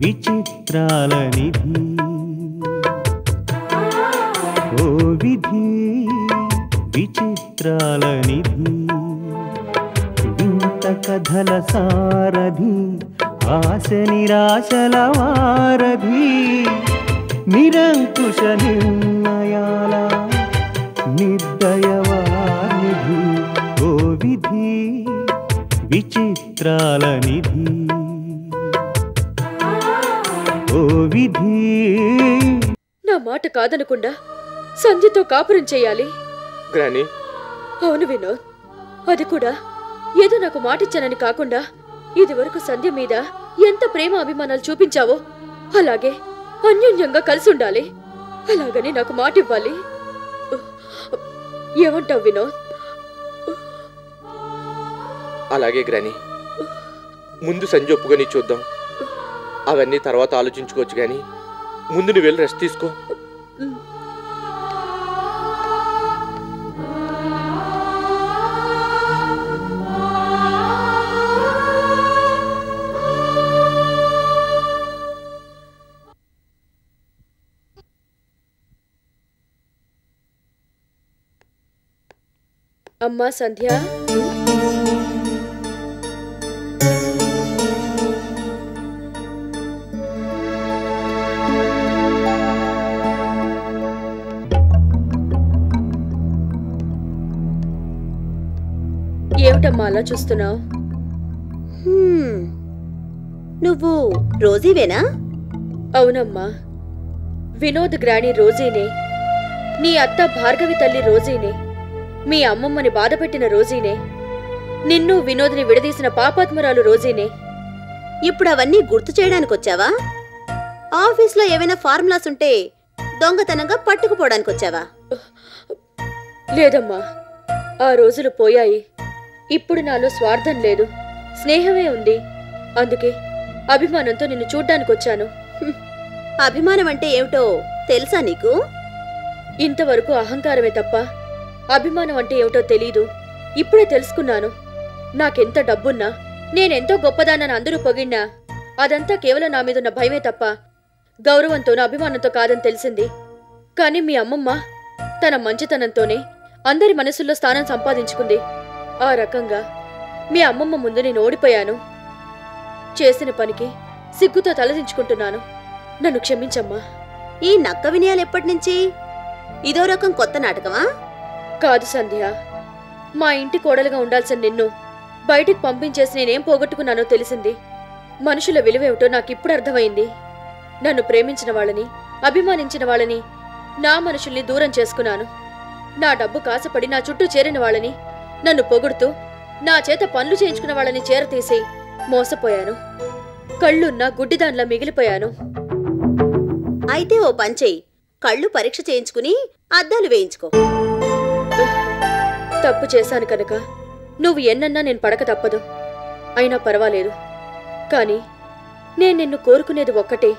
విచిత్రాల నిధి ఓ విధి విచిత్రాల నిధి వింత కథల సారథి ఆశ నిరాశల వారధి నిరంకుశ నిర్ణయాల నిర్దయవానిధి ఓ విధి విచిత్రాల నిధి ఓ విధి. నా మాట కాదనకుండా సంధ్యతో కాపురం చేయాలి. గ్రాని అవును వినోద్, అది కూడా ఏదో నాకు మాటిచ్చానని కాకుండా ఇదివరకు సంధ్య మీద ఎంత ప్రేమ అభిమానాలు చూపించావో అలాగే అన్యోన్యంగా కలిసి ఉండాలి. అలాగని నాకు మాట ఇవ్వాలి. ఏమంటావు వినోద్? అలాగే గ్రాని, ముందు సంజయ్ ఒప్పుకొని చూద్దాం. అవన్నీ తర్వాత ఆలోచించుకోవచ్చు కానీ ముందు నువ్వు వెళ్ళి రెస్ట్ తీసుకో. అమ్మా సంధ్య, ఏమిటమ్మా అలా చూస్తున్నావు? నువ్వు రోజీవేనా? అవునమ్మా, వినోద్ గ్రాని రోజీనే, నీ అత్త భార్గవి తల్లి రోజీనే, మీ అమ్మమ్మని బాధపెట్టిన రోజీనే, నిన్ను వినోద్ని విడదీసిన పాపాత్మరాలు రోజీనే. ఇప్పుడు అవన్నీ గుర్తు చేయడానికి వచ్చావా? ఆఫీస్లో ఏవైనా ఫార్ములాస్ ఉంటే దొంగతనంగా పట్టుకుపోవడానికి వచ్చావా? లేదమ్మా, ఆ రోజులు పోయాయి. ఇప్పుడు నాలో స్వార్థం లేదు, స్నేహమే ఉంది. అందుకే అభిమానంతో నిన్ను చూడ్డానికి వచ్చాను. అభిమానం అంటే ఏమిటో తెలుసా నీకు? ఇంతవరకు అహంకారమే తప్ప అభిమానం అంటే ఏమిటో తెలీదు. ఇప్పుడే తెలుసుకున్నాను. నాకెంత డబ్బున్నా, నేనెంతో గొప్పదానని అందరూ పొగిడినా అదంతా కేవలం నా మీదున్న భయమే తప్ప గౌరవంతోనూ అభిమానంతో కాదని తెలిసింది. కానీ మీ అమ్మమ్మ తన మంచితనంతోనే అందరి మనసుల్లో స్థానం సంపాదించుకుంది. ఆ రకంగా మీ అమ్మమ్మ ముందు నేను ఓడిపోయాను. చేసిన పనికి సిగ్గుతో తలదించుకుంటున్నాను. నన్ను క్షమించమ్మా. ఈ నక్క వినయాలు ఎప్పటినుంచి? ఇదో రకం కొత్త నాటకమా? కాదు సంధ్య, మా ఇంటి కోడలుగా ఉండాల్సిన నిన్ను బయటికి పంపించేసి నేనేం పోగొట్టుకున్నానో తెలిసింది. మనుషుల విలువేమిటో నాకిప్పుడు అర్థమైంది. నన్ను ప్రేమించిన వాళ్ళని, అభిమానించిన వాళ్ళని, నా మనుషుల్ని దూరం చేసుకున్నాను. నా డబ్బు కాసపడి నా చుట్టూ చేరిన వాళ్ళని, నన్ను పొగుడుతూ నా చేత పనులు చేయించుకున్న వాళ్ళని చేరతీసి మోసపోయాను. కళ్ళున్నా గుడ్డిదాన్లా మిగిలిపోయాను. అయితే ఓ పంచేయి, కళ్ళు పరీక్ష చేయించుకుని అద్దాలు వేయించుకో. తప్పు చేశాను కనుక నువ్వు ఎన్నన్నా నేను పడక తప్పదు. అయినా పర్వాలేదు. కానీ నేను నిన్ను కోరుకునేది ఒక్కటే.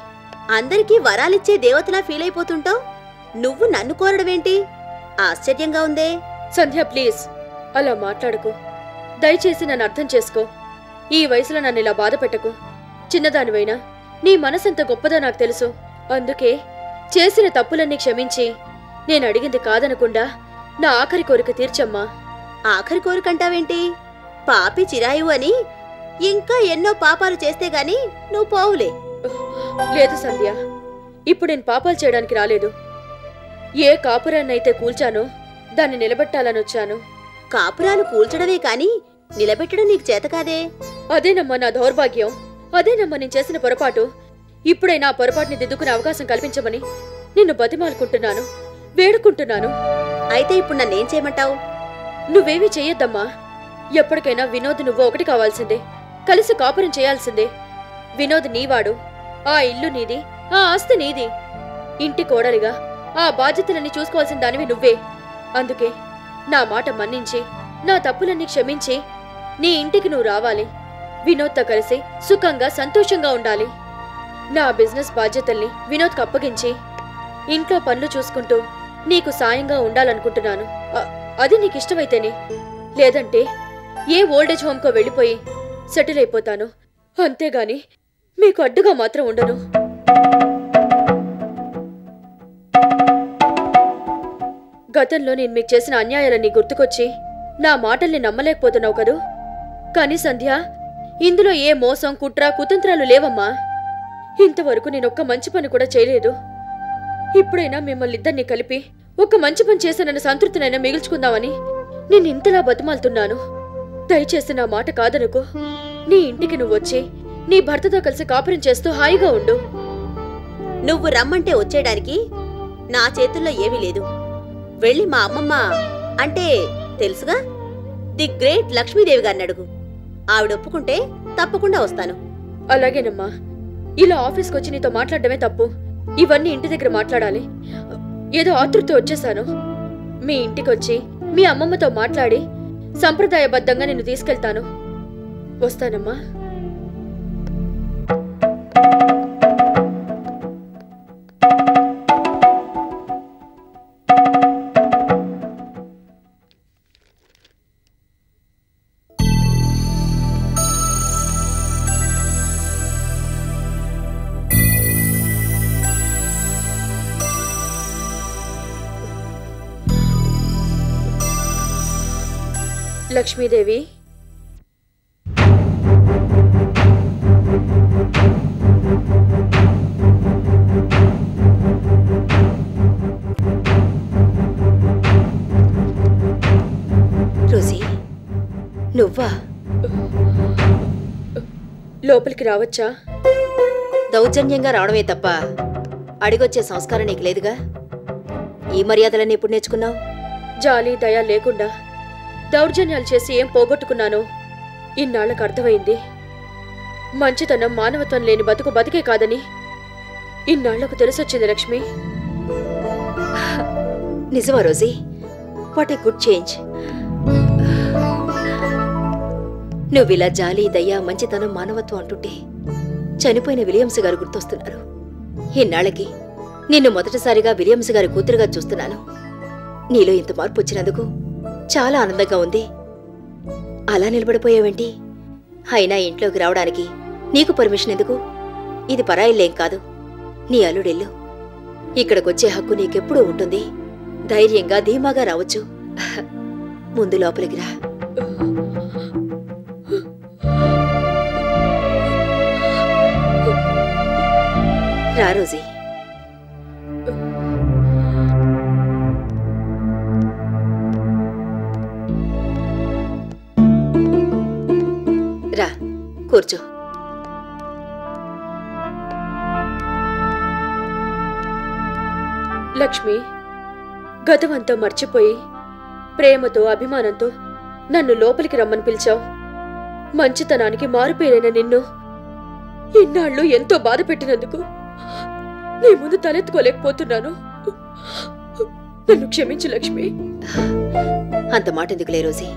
అందరికీ వరాలిచ్చే దేవతలా ఫీల్ అయిపోతుంటావు. నువ్వు నన్ను కోరడమేంటి? ఆశ్చర్యంగా ఉందే. సంధ్య ప్లీజ్ అలా మాట్లాడకు. దయచేసి నన్ను అర్థం చేసుకో. ఈ వయసులో నన్ను ఇలా బాధ పెట్టకు. చిన్నదానివైనా నీ మనసెంత గొప్పదో నాకు తెలుసు. అందుకే చేసిన తప్పులన్నీ క్షమించి నేను అడిగింది కాదనకుండా నా ఆఖరి కోరిక తీర్చమ్మా. ఆఖరి కోరికంటావేంటి? పాపి చిరాయువు అని ఇంకా ఎన్నో పాపాలు చేస్తే గాని నువ్వు పోవులే. లేదు సంధ్య, ఇప్పుడు నేను పాపాలు చేయడానికి రాలేదు. ఏ కాపురాన్నైతే కూల్చానో దాన్ని నిలబెట్టాలని వచ్చాను. కాపురాలు కూల్చడమే కాని నిలబెట్టడం నీకు చేతకాదే. అదేనమ్మా నా దౌర్భాగ్యం. అదేనమ్మా నేను చేసిన పొరపాటు. ఇప్పుడైనా ఆ పొరపాటుని దిద్దుకునే అవకాశం కల్పించమని నిన్ను బతిమాలుకుంటున్నాను, వేడుకుంటున్నాను. అయితే ఇప్పుడు నన్నేం చేయమంటావు? నువ్వేమీ చెయ్యొద్దమ్మా. ఎప్పటికైనా వినోద్ నువ్వు ఒకటి కావాల్సిందే. కలిసి కాపురం చేయాల్సిందే. వినోద్ నీవాడు, ఆ ఇల్లు నీది, ఆ ఆస్తి నీది. ఇంటి కోడలిగా ఆ బాధ్యతలన్నీ చూసుకోవాల్సిన దానివి నువ్వే. అందుకే నా మాట మన్నించి నా తప్పులన్నీ క్షమించి నీ ఇంటికి నువ్వు రావాలి. వినోద్తో కలిసి సుఖంగా సంతోషంగా ఉండాలి. నా బిజినెస్ బాధ్యతల్ని వినోద్కి అప్పగించి ఇంట్లో పనులు చూసుకుంటూ నీకు సాయంగా ఉండాలనుకుంటున్నాను. అది నీకు ఇష్టమైతేనే. లేదంటే ఏ ఓల్డేజ్ హోమ్కో వెళ్ళిపోయి సెటిల్ అయిపోతాను. అంతేగాని మీకు అడ్డుగా మాత్రం ఉండను. గతంలో నేను మీకు చేసిన అన్యాయాలన్నీ గుర్తుకొచ్చి నా మాటల్ని నమ్మలేకపోతున్నావు కదూ. కానీ సంధ్య, ఇందులో ఏ మోసం, కుట్ర, కుతంత్రాలు లేవమ్మా. ఇంతవరకు నేనొక్క మంచి పని కూడా చేయలేదు. ఇప్పుడైనా మిమ్మల్ని ఇద్దరిని కలిపి ఒక్క మంచి పని చేశానన్న సంతృప్తినైనా మిగుల్చుకుందామని నేను ఇంతలా బతిమాలుతున్నాను. దయచేసి నా మాట కాదనుకో. నీ ఇంటికి నువ్వొచ్చి నీ భర్తతో కలిసి కాపురం చేస్తూ హాయిగా ఉండు. నువ్వు రమ్మంటే వచ్చేయడానికి నా చేతుల్లో ఏమీ లేదు. వెళ్ళి మా అమ్మమ్మ అంటే తెలుసుగా, ది గ్రేట్ లక్ష్మీదేవి గారిని అడుగు. ఆవిడ ఒప్పుకుంటే తప్పకుండా వస్తాను. అలాగేనమ్మా. ఇలా ఆఫీస్కి వచ్చి నీతో మాట్లాడడమే తప్పు. ఇవన్నీ ఇంటి దగ్గర మాట్లాడాలి. ఏదో ఆతృతతో వచ్చేసాను. మీ ఇంటికొచ్చి మీ అమ్మమ్మతో మాట్లాడి సంప్రదాయబద్ధంగా నిన్ను తీసుకెళ్తాను. వస్తానమ్మా. లక్ష్మీదేవి, రోజీ, నువ్వా? లోపలికి రావచ్చా? దౌర్జన్యంగా రావడమే తప్ప అడిగొచ్చే సంస్కారం నీకు లేదుగా. ఈ మర్యాదలన్నీ ఎప్పుడు నేర్చుకున్నావు? జాలి దయ లేకుండా దౌర్జన్యాలు చేసి ఏం పోగొట్టుకున్నానో ఇన్నాళ్లకు అర్థమైంది. మంచితనం, మానవత్వం లేని బతుకు బతికే కాదని ఇన్నాళ్లకు తెలిసొచ్చింది లక్ష్మి. నిజమా Rosie? What a good change. నువ్విలా జాలి దయ మంచితనం మానవత్వం అంటుంటే చనిపోయిన విలియమ్స్ గారు గుర్తొస్తున్నారు. ఇన్నాళ్ళకి నిన్ను మొదటిసారిగా విలియమ్స్ గారి కూతురుగా చూస్తున్నాను. నీలో ఇంత మార్పు వచ్చినందుకు చాలా ఆనందంగా ఉంది. అలా నిలబడిపోయావేంటి? అయినా ఇంట్లోకి రావడానికి నీకు పర్మిషన్ ఎందుకు? ఇది పరాయిల్లేం కాదు, నీ అల్లుడిల్లు. ఇక్కడికొచ్చే హక్కు నీకెప్పుడూ ఉంటుంది. ధైర్యంగా ధీమాగా రావచ్చు. ముందు లోపలికి రా. రా రోజీ. రా కూర్చో. లక్ష్మి, గతమంతా మర్చిపోయి ప్రేమతో అభిమానంతో నన్ను లోపలికి రమ్మని పిలిచావు. మంచితనానికి మారుపేరైన నిన్ను ఇన్నాళ్ళు ఎంతో బాధ పెట్టినందుకు నీ ముందు తలెత్తుకోలేకపోతున్నాను. నన్ను క్షమించు లక్ష్మి. అంత మాట ఎందుకులే రోజీ.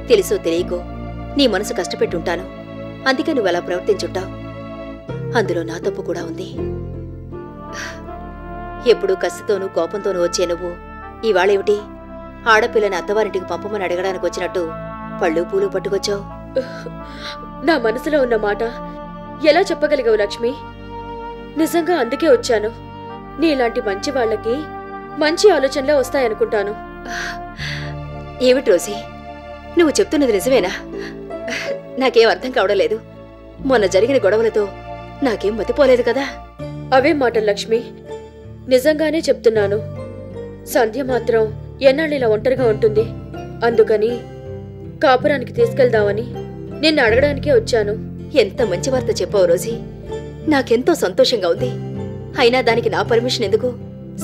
తెలుసో తెలియకో నీ మనసు కష్టపెట్టుంటాను. అందుకే నువ్వు అలా ప్రవర్తించుంటావు. అందులో నా తప్పు కూడా ఉంది. ఎప్పుడూ కసితోనూ కోపంతోనూ వచ్చే నువ్వు ఇవాళేమిటి ఆడపిల్లని అత్తవారింటికి పంపమని అడగడానికి వచ్చినట్టు పళ్ళు పూలు పట్టుకొచ్చావు? నా మనసులో ఉన్న మాట ఎలా చెప్పగలిగావు లక్ష్మి? నిజంగా అందుకే వచ్చాను. నీలాంటి మంచి వాళ్ళకి మంచి ఆలోచనలే వస్తాయనుకుంటాను. ఏమిటి రోజీ, నువ్వు చెప్తున్నది నిజమేనా? నాకేం అర్థం కావడం లేదు. మొన్న జరిగిన గొడవలతో నాకేం మతిపోలేదు కదా. అవేం మాటలు లక్ష్మి, నిజంగానే చెప్తున్నాను. సంధ్య మాత్రం ఎన్నాళ్ళిలా ఒంటరిగా ఉంటుంది. అందుకని కాపురానికి తీసుకెళ్దామని నిన్ను అడగడానికే వచ్చాను. ఎంత మంచి వార్త చెప్పావు రోజీ. నాకెంతో సంతోషంగా ఉంది. అయినా దానికి నా పర్మిషన్ ఎందుకు?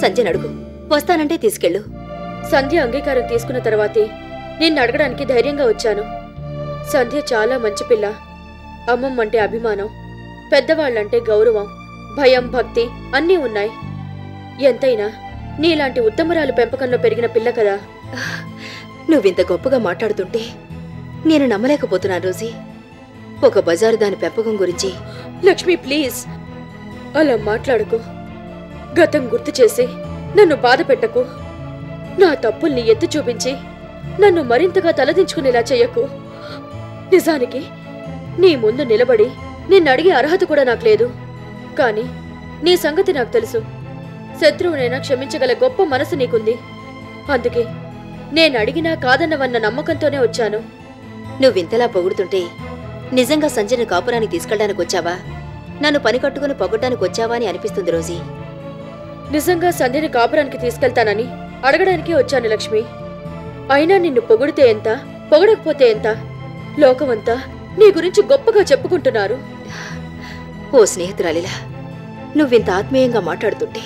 సంజయ్ అడుగు, వస్తానంటే తీసుకెళ్ళు. సంధ్య అంగీకారం తీసుకున్న తర్వాతే నిన్ను అడగడానికి ధైర్యంగా వచ్చాను. సంధ్య చాలా మంచి పిల్ల. అమ్మమ్మంటే అభిమానం, పెద్దవాళ్ళంటే గౌరవం, భయం, భక్తి అన్నీ ఉన్నాయి. ఎంతైనా నీలాంటి ఉత్తమరాలు పెంపకంలో పెరిగిన పిల్ల కదా. నువ్వింత గొప్పగా మాట్లాడుతుంటే నేను నమ్మలేకపోతున్నాను రోజీ. ఒక బజారు దాని పెంపకం గురించి. లక్ష్మి ప్లీజ్ అలా మాట్లాడకు. గతం గుర్తు చేసి నన్ను బాధ పెట్టకు. నా తప్పుల్ని ఎత్తి చూపించి నన్ను మరింతగా తలదించుకునేలా చెయ్యకు. నిజానికి నీ ముందు నిలబడి నిన్ను అడిగే అర్హత కూడా నాకు లేదు. కానీ నీ సంగతి నాకు తెలుసు. శత్రువునైనా క్షమించగల గొప్ప మనసు నీకుంది. అందుకే నేను అడిగినా కాదన్నవన్న నమ్మకంతోనే వచ్చాను. నువ్వింతలా పొగుడుతుంటే నిజంగా సంజయ్ని కాపురానికి తీసుకెళ్ళడానికి వచ్చావా, నన్ను పని కట్టుకుని పొగడ్డానికి వచ్చావా అని అనిపిస్తుంది రోజీ. నిజంగా సంధ్యని కాపురానికి తీసుకెళ్తానని అడగడానికే వచ్చాను లక్ష్మి. అయినా నిన్ను పొగిడితే ఎంత, పొగడకపోతే ఎంత, లోకమంతా నీ గురించి గొప్పగా చెప్పుకుంటున్నారు. ఓ స్నేహితురాలిలా నువ్వింత ఆత్మీయంగా మాట్లాడుతుంటే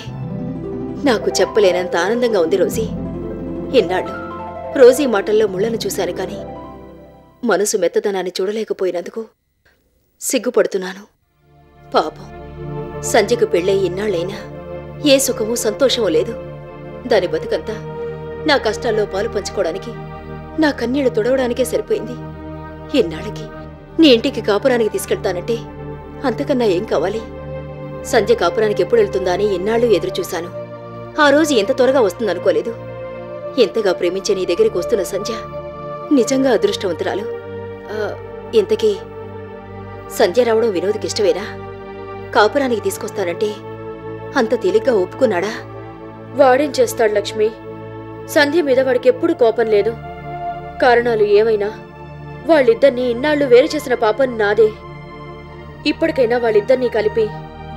నాకు చెప్పలేనంత ఆనందంగా ఉంది రోజీ. ఇన్నాళ్ళు రోజీ మాటల్లో ముళ్ళను చూశాను కానీ మనసు మెత్తదనాన్ని చూడలేకపోయినందుకు సిగ్గుపడుతున్నాను. పాపం సంజయ్కు పెళ్ళై ఇన్నాళ్ళైనా ఏ సుఖమూ సంతోషమూ లేదు. దాని బతుకంతా నా కష్టాల్లో పాలు పంచుకోవడానికి, నా కన్నీళ్లు తుడవడానికే సరిపోయింది. ఇన్నాళ్ళకి నీ ఇంటికి కాపురానికి తీసుకెళ్తానంటే అంతకన్నా ఏం కావాలి? సంజయ్ కాపురానికి ఎప్పుడు వెళ్తుందా అని ఇన్నాళ్ళు ఎదురుచూశాను. ఆ రోజు ఎంత త్వరగా వస్తుందనుకోలేదు. ఎంతగా ప్రేమించే నీ దగ్గరికి వస్తున్న సంధ్య నిజంగా అదృష్టవంతురాలు. ఇంతకీ సంధ్య రావడం వినోద్కి ఇష్టమేనా? కాపురానికి తీసుకొస్తానంటే అంత తేలిగ్గా ఒప్పుకున్నాడా? వాడేం చేస్తాడు లక్ష్మి? సంధ్య మీద వాడికి ఎప్పుడు కోపం లేదు. కారణాలు ఏమైనా వాళ్ళిద్దరినీ ఇన్నాళ్ళు వేరు చేసిన పాపం నాదే. ఇప్పటికైనా వాళ్ళిద్దరినీ కలిపి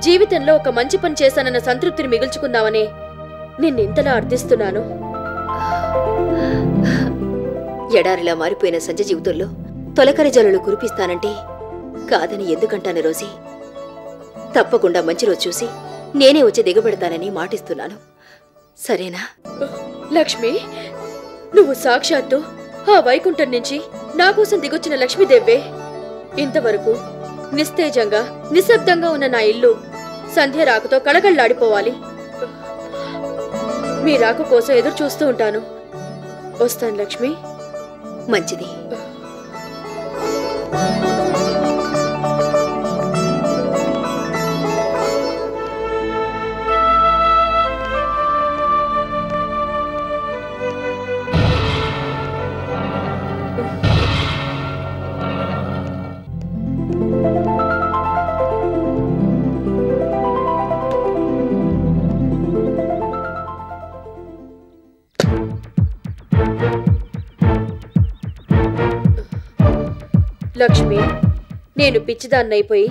జీవితంలో ఒక మంచి పని చేశానన్న సంతృప్తిని మిగుల్చుకుందామనే నిన్నెంతలా అర్థిస్తున్నాను. ఎడారిలా మారిపోయిన సంజ జీవితంలో తొలకరి జల్లులు కురిపిస్తానంటే కాదని ఎందుకంటాను రోజీ. తప్పకుండా మంచి రోజు చూసి నేనే వచ్చి దిగబెడతానని మాటిస్తున్నాను. సరేనా? లక్ష్మి, నువ్వు సాక్షాత్తు ఆ వైకుంఠం నుంచి నా కోసం దిగొచ్చిన లక్ష్మీదేవ్వే. ఇంతవరకు నిస్తేజంగా నిశ్శబ్దంగా ఉన్న నా ఇల్లు సంధ్య రాకతో కళకళలాడిపోవాలి. మీ రాక కోసం ఎదురు చూస్తూ ఉంటాను. వస్తాను లక్ష్మి. మంచిది. లక్ష్మి, నేను పిచ్చిదాన్నైపోయి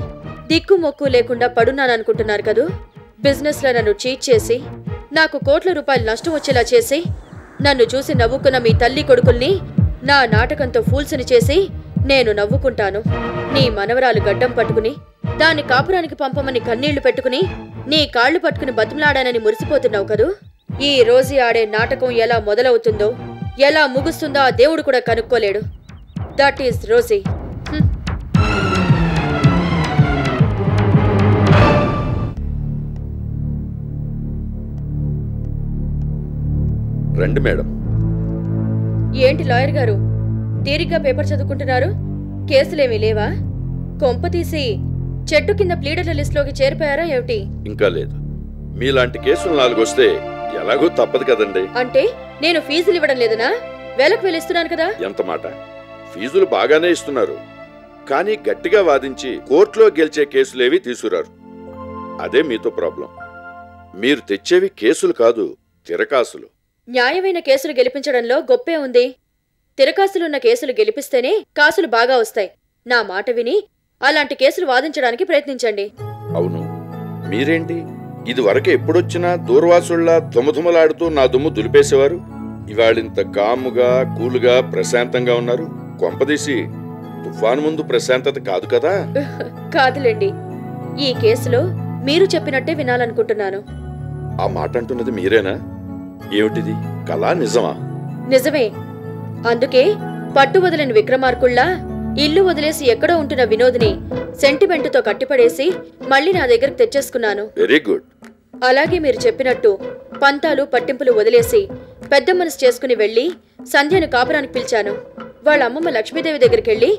దిక్కు మొక్కు లేకుండా పడున్నాననుకుంటున్నారు కదూ. బిజినెస్లో నన్ను చీట్ చేసి నాకు కోట్ల రూపాయలు నష్టం వచ్చేలా చేసి నన్ను చూసి నవ్వుకున్న మీ తల్లి కొడుకుల్ని నా నాటకంతో ఫూల్స్ని చేసి నేను నవ్వుకుంటాను. నీ మనవరాలు గడ్డం పట్టుకుని దాన్ని కాపురానికి పంపమని కన్నీళ్లు పెట్టుకుని నీ కాళ్లు పట్టుకుని బతిమలాడానని మురిసిపోతున్నావు కదూ. ఈ రోజు ఆడే నాటకం ఎలా మొదలవుతుందో ఎలా ముగుస్తుందో ఆ దేవుడు కూడా కనుక్కోలేడు. That is Rosy. రండి మేడం. ఏంటి లాయర్ గారు తీరిగ్గా పేపర్ చదువుకుంటున్నారు? కేసులేమీ లేవా? కొంప తీసి చెట్టు కింద ప్లీడర్ల లిస్టులోకి చేరిపోయారా ఏమిటి? ఇంకా లేదు. మీలాంటి కేసులు 4 వస్తే ఎలాగో తప్పదు కదండి. అంటే నేను ఫీజులు ఇవ్వడం లేదనా? వేలకు వేలిస్తున్నాను కదా. ఎంత మాట! ఫీజులు బాగానే ఇస్తున్నారు, కానీ గట్టిగా వాదించి కోర్టులో గెలిచే కేసులేవి తీసుకురారు. అదే మీతో ప్రాబ్లం. మీరు తెచ్చేవి కేసులు కాదు, తిరకాసులు. న్యాయమైన కేసులు గెలిపించడంలో గొప్పే ఉంది. తిరకాసులున్న కేసులు గెలిపిస్తేనే కాసులు బాగా వస్తాయి. నా మాట విని అలాంటి కేసులు వాదించడానికి ప్రయత్నించండి. అవును, మీరేంటి ఇది వరకే ఎప్పుడొచ్చినా దూర్వాసుల్లా దుమదుమలాడుతూ నా దుమ్ము దులిపేసేవారు. ఇవాళింత కాముగా కూలుగా ప్రశాంతంగా ఉన్నారు. కొంపదీసి తుఫాను ముందు ప్రశాంతత కాదు కదా? కాదులేండి, ఈ కేసులో మీరు చెప్పినట్టే వినాలనుకుంటున్నాను. ఆ మాట అంటున్నది మీరేనా? ఏమిటిది, కళా నిజమా? నిజమే. అందుకే పట్టు వదిలిన విక్రమార్కుల్లా ఇల్లు వదిలేసి ఎక్కడో ఉంటున్న వినోద్ని సెంటిమెంటుతో కట్టిపడేసి మళ్ళీ నా దగ్గరకు తెచ్చేసుకున్నాను. Very good. అలాగే మీరు చెప్పినట్టు పంతాలు పట్టింపులు వదిలేసి పెద్ద మనసు చేసుకుని వెళ్లి సంధ్యను కాపురానికి పిలిచాను. వాళ్ళ అమ్మమ్మ లక్ష్మీదేవి దగ్గరికెళ్లి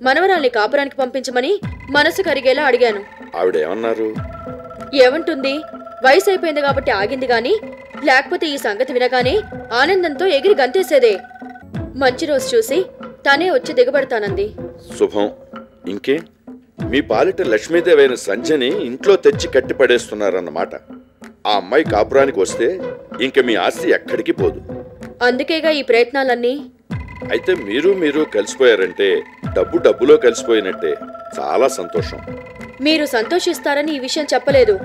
మనవరాల్ని కాపురానికి పంపించమని మనసు కరిగేలా అడిగాను. ఆవిడేమన్నారు? ఏమంటుంది, వయసు అయిపోయింది కాబట్టి ఆగింది గాని లేకపోతే ఈ సంగతి వినగానే ఆనందంతో ఎగిరి గంతేసేదే. మంచి రోజు చూసి తనే వచ్చి దిగబడతానంది. శుభం. ఇంకే మీ పాలిట లక్ష్మీదేవైన సంధ్యని ఇంట్లో తెచ్చి కట్టి పడేస్తున్నారన్నమాట. ఆ అమ్మాయి కాపురానికి వస్తే ఇంక మీ ఆస్తి ఎక్కడికి పోదు. అందుకేగా ఈ ప్రయత్నాలన్నీ. అయితే మీరు కలిసిపోయారంటే డబ్బులో కలిసిపోయినట్టే. చాలా సంతోషం. మీరు సంతోషిస్తారని ఈ విషయం చెప్పలేదు,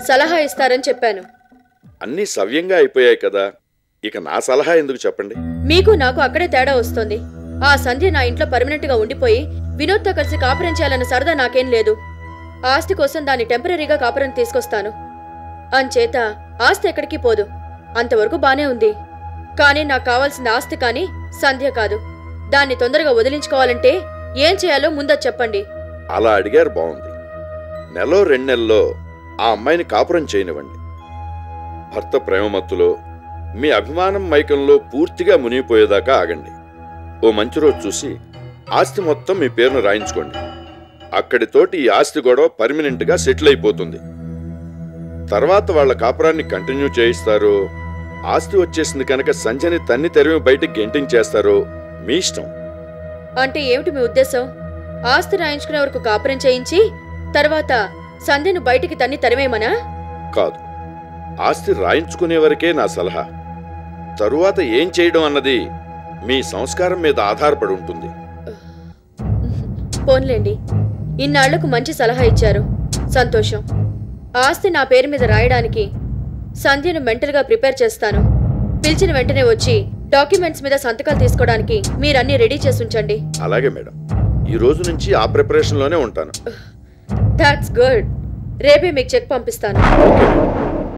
సలహా ఇస్తారని చెప్పాను. అన్నీ సవ్యంగా అయిపోయాయి కదా, ఇక నా సలహా ఎందుకు చెప్పండి. మీకు నాకు అక్కడే తేడా వస్తుంది. ఆ సంధ్య నా ఇంట్లో పర్మనెంట్ గా ఉండిపోయి వినోద్తో కలిసి కాపురం చేయాలన్న సరదా నాకేం లేదు. ఆస్తి కోసం దాన్ని టెంపరీగా కాపురం తీసుకొస్తాను. అంచేత ఆస్తి ఎక్కడికి పోదు. అంతవరకు బానే ఉంది. కానీ నాకు కావాల్సిన ఆస్తి కానీ సంధ్య కాదు. దాన్ని తొందరగా వదిలించుకోవాలంటే ఏం చేయాలో ముందు చెప్పండి. అలా అడిగారు, బాగుంది. నెలో 2 నెలల్లో ఆ అమ్మాయిని కాపురం చేయనివ్వండి. భర్త ప్రేమమత్తులో మీ అభిమానం మైకంలో పూర్తిగా మునిగిపోయేదాకా ఆగండి. ఓ మంచి రోజు చూసి ఆస్తి మొత్తం మీ పేరును రాయించుకోండి. అక్కడితోటి ఈ ఆస్తి గొడవ పర్మనెంట్గా సెటిల్ అయిపోతుంది. తర్వాత వాళ్ళ కాపురాన్ని కంటిన్యూ చేయిస్తారో, ఆస్తి వచ్చేసింది కనుక సంధ్యని తన్ని తెరిమి బయటికి గెంటించేస్తారో మీ ఇష్టం. అంటే ఏమిటి మీ ఉద్దేశం? ఆస్తి రాయించుకునే వరకు కాపురం చేయించి తర్వాత సంధ్యను బయటికి తన్ని తరిమేమనా? కాదు, ఆస్తి రాయించుకునే వరకే నా సలహా. తరువాత ఏం చేయడం అన్నది మీ సంస్కారం మీద ఆధారపడి ఉంటుంది. పోన్లేండి, ఇన్నాళ్లకు మంచి సలహా ఇచ్చారు, సంతోషం. ఆస్తి నా పేరు మీద రాయడానికి సంధ్యను మెంటల్గా ప్రిపేర్ చేస్తాను. పిలిచిన వెంటనే వచ్చి డాక్యుమెంట్స్ మీద సంతకాలు తీసుకోవడానికి మీరన్నీ రెడీ చేసి ఉంచండి. అలాగే మేడం, ఈ రోజు నుంచి ఆ ప్రిపరేషన్లోనే ఉంటాను. That's good. రేపే మీకు చెక్ పంపిస్తాను. Okay madam.